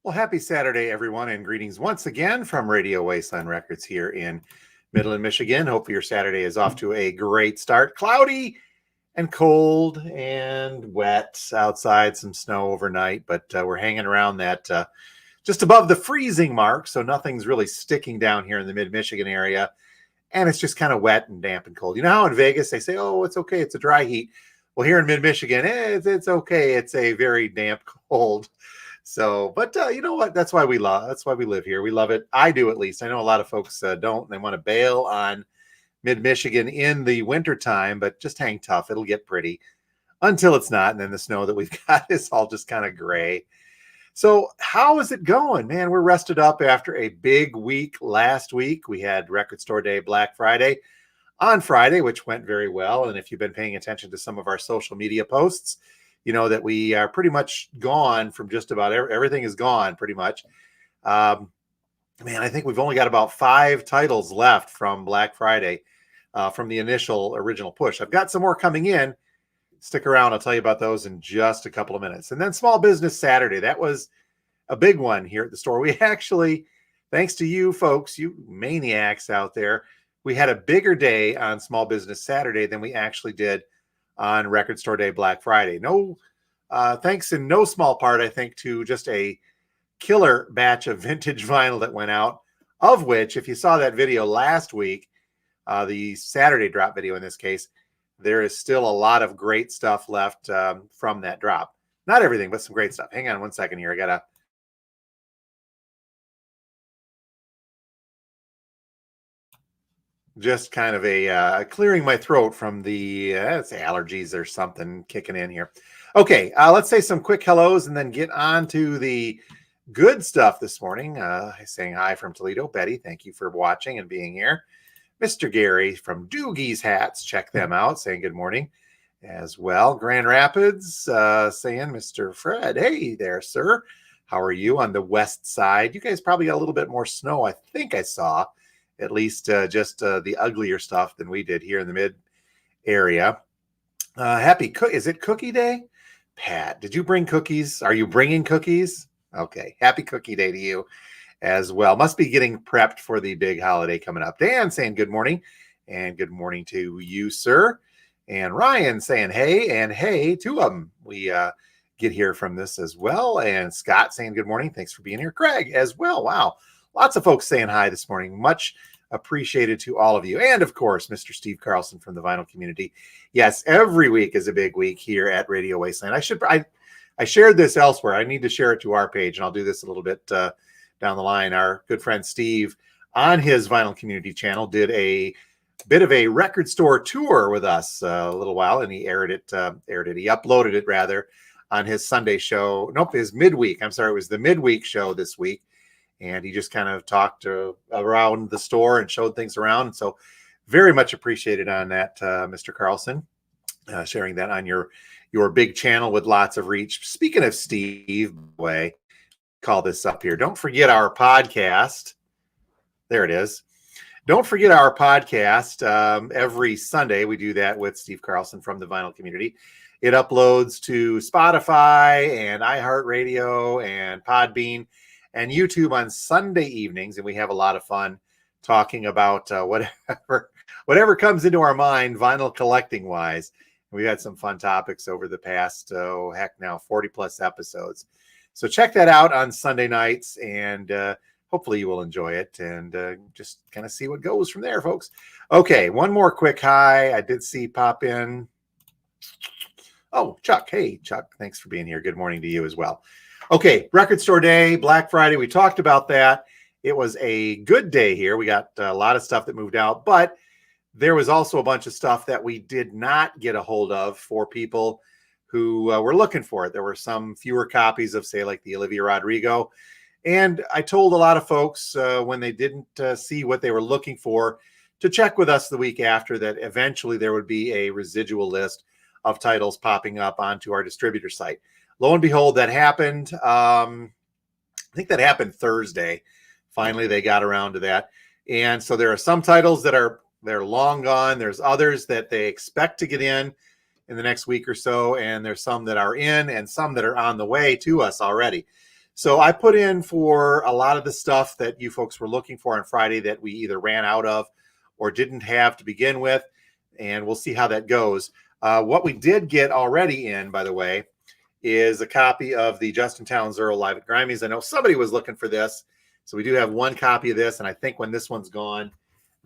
Well, happy Saturday, everyone, and greetings once again from Radio Wasteland Records here in Midland, Michigan. Hope your Saturday is off to a great start. Cloudy and cold and wet outside, some snow overnight, but we're hanging around that just above the freezing mark, so nothing's really sticking down here in the mid-Michigan area, and it's just kind of wet and damp and cold. You know how in Vegas they say, oh, it's okay, it's a dry heat. Well, here in mid-Michigan, it's okay. It's a very damp cold. So, but you know what? That's why we live here. We love it. I do, at least. I know a lot of folks don't. They want to bail on mid-Michigan in the wintertime, but just hang tough. It'll get pretty until it's not. And then the snow that we've got is all just kind of gray. So how is it going? Man, we're rested up after a big week last week. We had Record Store Day, Black Friday on Friday, which went very well. And if you've been paying attention to some of our social media posts, you know that we are pretty much gone from just about everything is gone pretty much. Man, I think we've only got about 5 titles left from Black Friday, from the original push. I've got some more coming in. Stick around. I'll tell you about those in just a couple of minutes. And then Small Business Saturday. That was a big one here at the store. We actually, thanks to you folks, you maniacs out there, we had a bigger day on Small Business Saturday than we actually did on Record Store Day, Black Friday. No, thanks in no small part, I think, to just a killer batch of vintage vinyl that went out, of which, if you saw that video last week, the Saturday drop video in this case, there is still a lot of great stuff left from that drop. Not everything, but some great stuff. Hang on one second here. I got to just kind of a clearing my throat from the it's allergies or something kicking in here. Okay, let's say some quick hellos and then get on to the good stuff this morning. Saying hi from Toledo. Betty, thank you for watching and being here. Mr. Gary from Doogie's Hats, check them out, saying good morning as well. Grand Rapids, saying Mr. Fred, hey there, sir. How are you on the west side? You guys probably got a little bit more snow, I think I saw. At least just the uglier stuff than we did here in the mid area. Is it Cookie Day? Pat, did you bring cookies? Are you bringing cookies? Okay, happy Cookie Day to you as well. Must be getting prepped for the big holiday coming up. Dan saying good morning, and good morning to you, sir. And Ryan saying hey, and hey to them. We get here from this as well. And Scott saying good morning. Thanks for being here. Craig as well. Wow. Lots of folks saying hi this morning. Much appreciated to all of you. And of course, Mr. Steve Carlson from the vinyl community. Yes, every week is a big week here at Radio Wasteland. I shared this elsewhere. I need to share it to our page, and I'll do this a little bit down the line. Our good friend Steve on his vinyl community channel did a bit of a record store tour with us a little while, and he aired it. He uploaded it rather on his Sunday show. Nope, his midweek. I'm sorry, it was the midweek show this week. And he just kind of talked around the store and showed things around. And so very much appreciated on that, Mr. Carlson, sharing that on your big channel with lots of reach. Speaking of Steve, by the way, call this up here. Don't forget our podcast. There it is. Don't forget our podcast. Every Sunday, we do that with Steve Carlson from the vinyl community. It uploads to Spotify and iHeartRadio and Podbean and YouTube on Sunday evenings, and we have a lot of fun talking about whatever comes into our mind, vinyl collecting wise. We had some fun topics over the past 40 plus episodes. So check that out on Sunday nights, and hopefully you will enjoy it and just kind of see what goes from there, folks. Okay, one more quick hi. I did see pop in. Oh, Chuck. Hey, Chuck. Thanks for being here. Good morning to you as well. Okay, Record Store Day, Black Friday, we talked about that. It was a good day here. We got a lot of stuff that moved out, but there was also a bunch of stuff that we did not get a hold of for people who were looking for it. There were some fewer copies of, say, like the Olivia Rodrigo. And I told a lot of folks when they didn't see what they were looking for to check with us the week after that eventually there would be a residual list of titles popping up onto our distributor site. Lo and behold, that happened. I think that happened Thursday. Finally, they got around to that. And so there are some titles that they're long gone. There's others that they expect to get in the next week or so. And there's some that are in and some that are on the way to us already. So I put in for a lot of the stuff that you folks were looking for on Friday that we either ran out of or didn't have to begin with, and we'll see how that goes. What we did get already in, by the way, is a copy of the Justin Towns Earl Live at Grimey's. I know somebody was looking for this, so we do have one copy of this, and I think when this one's gone,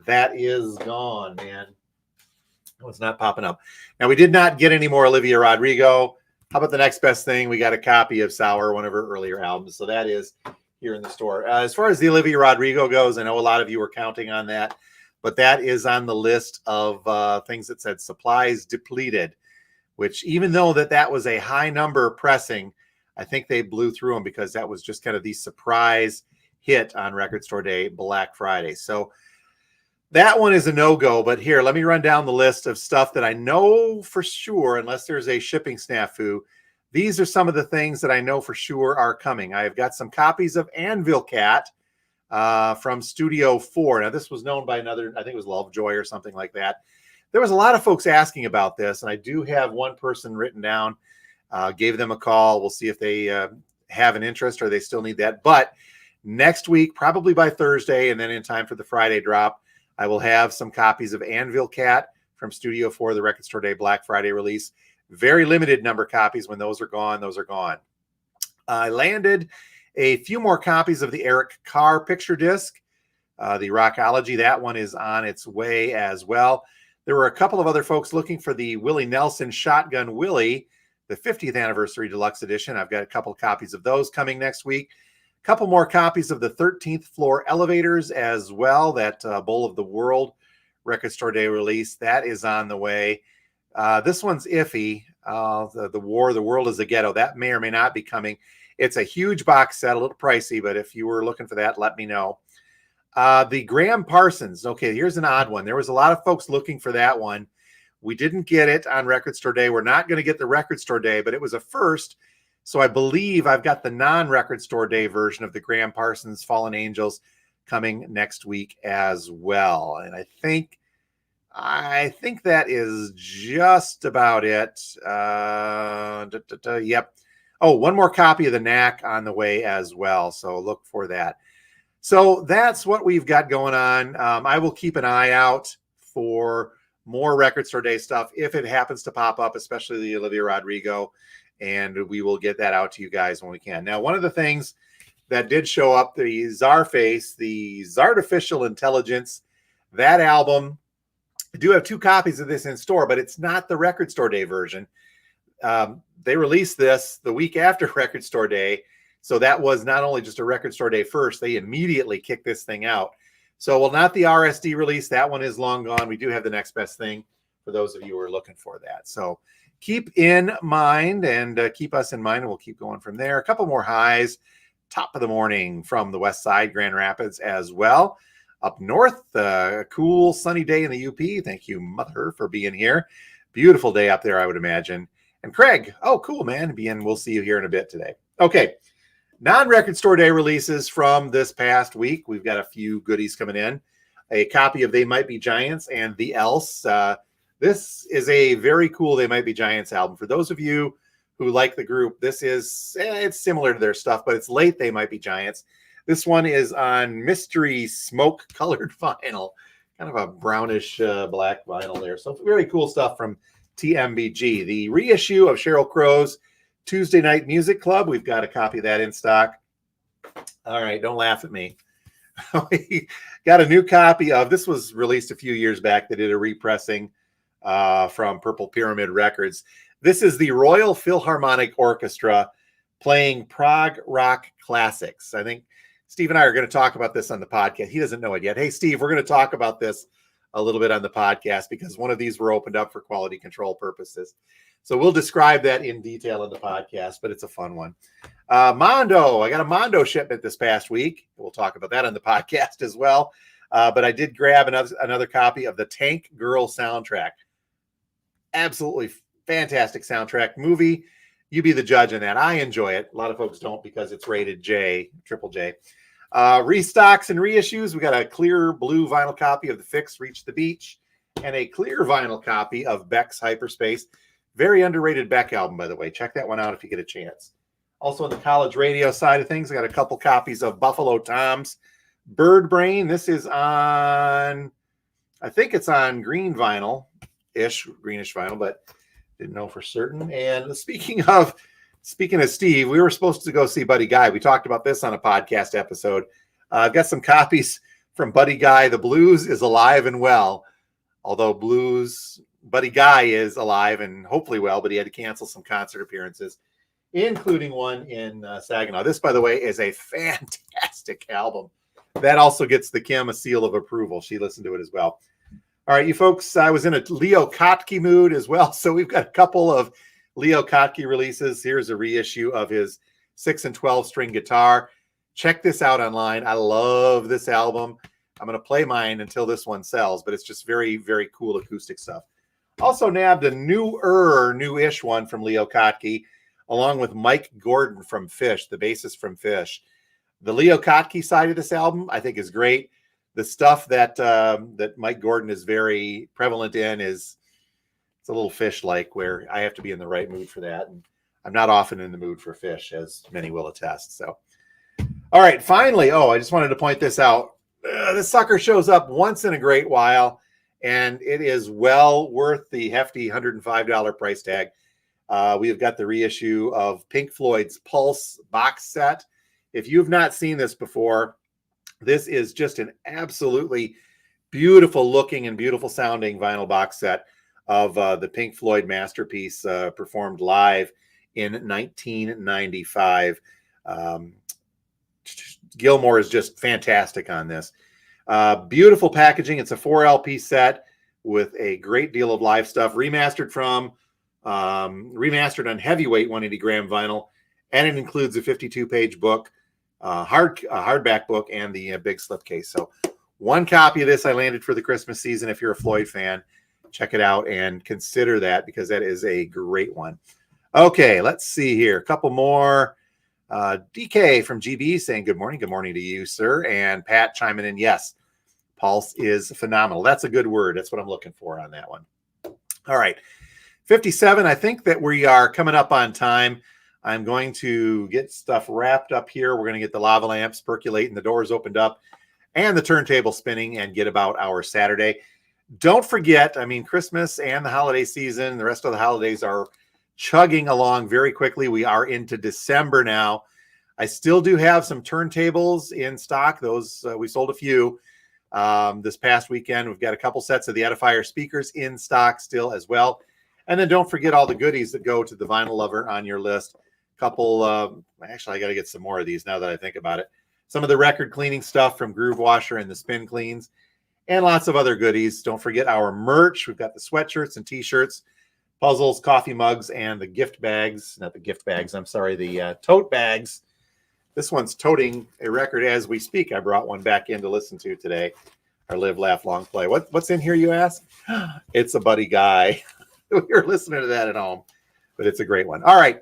that is gone, man. Oh, it's not popping up. Now, we did not get any more Olivia Rodrigo. How about the next best thing? We got a copy of Sour, one of her earlier albums. So that is here in the store. As far as the Olivia Rodrigo goes, I know a lot of you were counting on that, but that is on the list of things that said supplies depleted, which even though that was a high number pressing, I think they blew through them because that was just kind of the surprise hit on Record Store Day, Black Friday. So that one is a no-go, but here, let me run down the list of stuff that I know for sure, unless there's a shipping snafu. These are some of the things that I know for sure are coming. I have got some copies of Anvil Cat from Studio 4. Now, this was known by another, I think it was Lovejoy or something like that. There was a lot of folks asking about this, and I do have one person written down. Gave them a call. We'll see if they have an interest or they still need that. But next week, probably by Thursday, and then in time for the Friday drop, I will have some copies of Anvil Cat from Studio 4, the Record Store Day Black Friday release. Very limited number of copies. When those are gone, those are gone. I landed a few more copies of the Eric Carr picture disc, the Rockology. That one is on its way as well. There were a couple of other folks looking for the Willie Nelson Shotgun Willie, the 50th Anniversary Deluxe Edition. I've got a couple of copies of those coming next week. Couple more copies of the 13th Floor Elevators as well. That Bowl of the World Record Store Day release, that is on the way. This one's iffy. The World is a Ghetto. That may or may not be coming. It's a huge box set, a little pricey, but if you were looking for that, let me know. The Graham Parsons. Okay, here's an odd one. There was a lot of folks looking for that one. We didn't get it on Record Store Day. We're not going to get the Record Store Day, but it was a first. So I believe I've got the non-Record Store Day version of the Graham Parsons Fallen Angels coming next week as well. And I think that is just about it. Yep. Oh, one more copy of the Knack on the way as well. So look for that. So that's what we've got going on. I will keep an eye out for more Record Store Day stuff if it happens to pop up, especially the Olivia Rodrigo. And we will get that out to you guys when we can. Now, one of the things that did show up, the Czarface, the Zartificial Intelligence, that album, I do have two copies of this in store, but it's not the Record Store Day version. They released this the week after Record Store Day. So that was not only just a Record Store Day first, they immediately kicked this thing out. So, well, not the RSD release. That one is long gone. We do have the next best thing for those of you who are looking for that. So keep in mind and keep us in mind, and we'll keep going from there. A couple more highs. Top of the morning from the west side, Grand Rapids as well. Up north, a cool sunny day in the UP. Thank you, Mother, for being here. Beautiful day up there, I would imagine. And Craig, oh, cool, man. We'll see you here in a bit today. Okay, non-Record Store Day releases from this past week. We've got a few goodies coming in. A copy of They Might Be Giants and The Else. This is a very cool They Might Be Giants album. For those of you who like the group, this is, it's similar to their stuff, but it's late They Might Be Giants. This one is on mystery smoke colored vinyl, kind of a brownish black vinyl there. So very cool stuff from TMBG. The reissue of Sheryl Crow's Tuesday Night Music Club. We've got a copy of that in stock. All right, don't laugh at me. We got a new copy of, this was released a few years back. They did a repressing from Purple Pyramid Records. This is the Royal Philharmonic Orchestra playing prog rock classics. I think Steve and I are going to talk about this on the podcast. He doesn't know it yet. Hey, Steve, we're going to talk about this a little bit on the podcast because one of these were opened up for quality control purposes. So we'll describe that in detail in the podcast, but it's a fun one. Mondo, I got a Mondo shipment this past week. We'll talk about that on the podcast as well. But I did grab another copy of the Tank Girl soundtrack. Absolutely fantastic soundtrack movie. You be the judge on that. I enjoy it. A lot of folks don't because it's rated J, triple J. Restocks and reissues. We got a clear blue vinyl copy of The Fix, Reach the Beach, and a clear vinyl copy of Beck's Hyperspace. Very underrated Beck album, by the way. Check that one out if you get a chance. Also on the college radio side of things, I got a couple copies of Buffalo Tom's Bird Brain. This is on, I think it's on green vinyl-ish, greenish vinyl, but didn't know for certain. And speaking of Steve, we were supposed to go see Buddy Guy. We talked about this on a podcast episode. I've got some copies from Buddy Guy. The Blues is alive and well, although Buddy Guy is alive and hopefully well, but he had to cancel some concert appearances, including one in Saginaw. This, by the way, is a fantastic album. That also gets the Kim a seal of approval. She listened to it as well. All right, you folks, I was in a Leo Kottke mood as well, so we've got a couple of Leo Kottke releases. Here's a reissue of his 6 and 12 string guitar. Check this out online. I love this album. I'm going to play mine until this one sells, but it's just very, very cool acoustic stuff. Also nabbed a new-ish one from Leo Kottke, along with Mike Gordon from Fish, the bassist from Fish. The Leo Kottke side of this album, I think, is great. The stuff that Mike Gordon is very prevalent in it's a little Fish-like, where I have to be in the right mood for that. And I'm not often in the mood for Fish, as many will attest. So, all right, finally, I just wanted to point this out. This sucker shows up once in a great while, and it is well worth the hefty $105 price tag. We have got the reissue of Pink Floyd's Pulse box set. If you've not seen this before, this is just an absolutely beautiful looking and beautiful sounding vinyl box set of the Pink Floyd masterpiece performed live in 1995. Gilmore is just fantastic on this. Beautiful packaging. It's a 4 LP set with a great deal of live stuff, remastered on heavyweight 180 gram vinyl, and it includes a 52-page book, hardback book, and the big slipcase. So one copy of this I landed for the Christmas season. If you're a Floyd fan, check it out and consider that, because that is a great one. Okay, let's see here. A couple more. DK from GB saying good morning. Good morning to you, sir. And Pat chiming in, yes, Pulse is phenomenal. That's a good word. That's what I'm looking for on that one. All right. 57, I think that we are coming up on time. I'm going to get stuff wrapped up here. We're going to get the lava lamps percolating, the doors opened up, and the turntable spinning, and get about our Saturday. Don't forget, Christmas and the holiday season, the rest of the holidays are chugging along very quickly. We are into December now. I still do have some turntables in stock. Those we sold a few this past weekend. We've got a couple sets of the Edifier speakers in stock still as well. And then don't forget all the goodies that go to the vinyl lover on your list. Couple, actually, I got to get some more of these now that I think about it. Some of the record cleaning stuff from Groove Washer and the Spin Cleans, and lots of other goodies. Don't forget our merch. We've got the sweatshirts and t-shirts, puzzles, coffee mugs, and the gift bags. Not the gift bags, I'm sorry, the tote bags. This one's toting a record as we speak. I brought one back in to listen to today. Our Live, Laugh, Long Play. What's in here, you ask? It's a Buddy Guy. We were listening to that at home, but it's a great one. All right.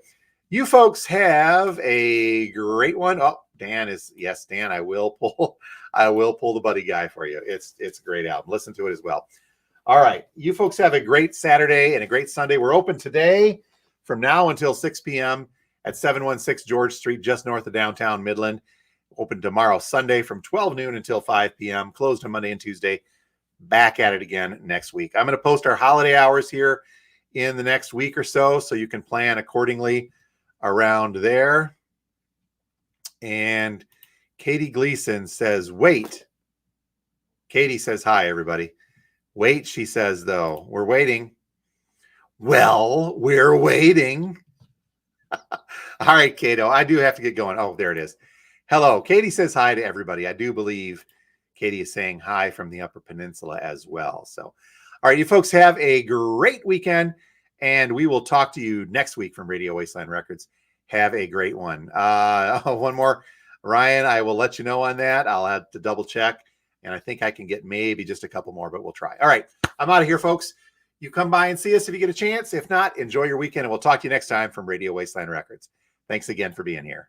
You folks have a great one. Oh, Dan, I will pull the Buddy Guy for you. It's a great album. Listen to it as well. All right. You folks have a great Saturday and a great Sunday. We're open today from now until 6 p.m. at 716 George Street, just north of downtown Midland. Open tomorrow, Sunday, from 12 noon until 5 p.m. Closed on Monday and Tuesday. Back at it again next week. I'm going to post our holiday hours here in the next week or so you can plan accordingly around there. And Katie Gleason says, wait. Katie says, hi, everybody. Wait, she says, though. We're waiting. Well, we're waiting. All right, Kato, I do have to get going. Oh, there it is. Hello. Katie says hi to everybody. I do believe Katie is saying hi from the Upper Peninsula as well. So, all right, you folks have a great weekend, and we will talk to you next week from Radio Wasteland Records. Have a great one. One more. Ryan, I will let you know on that. I'll have to double check, and I think I can get maybe just a couple more, but we'll try. All right, I'm out of here, folks. You come by and see us if you get a chance. If not, enjoy your weekend, and we'll talk to you next time from Radio Wasteland Records. Thanks again for being here.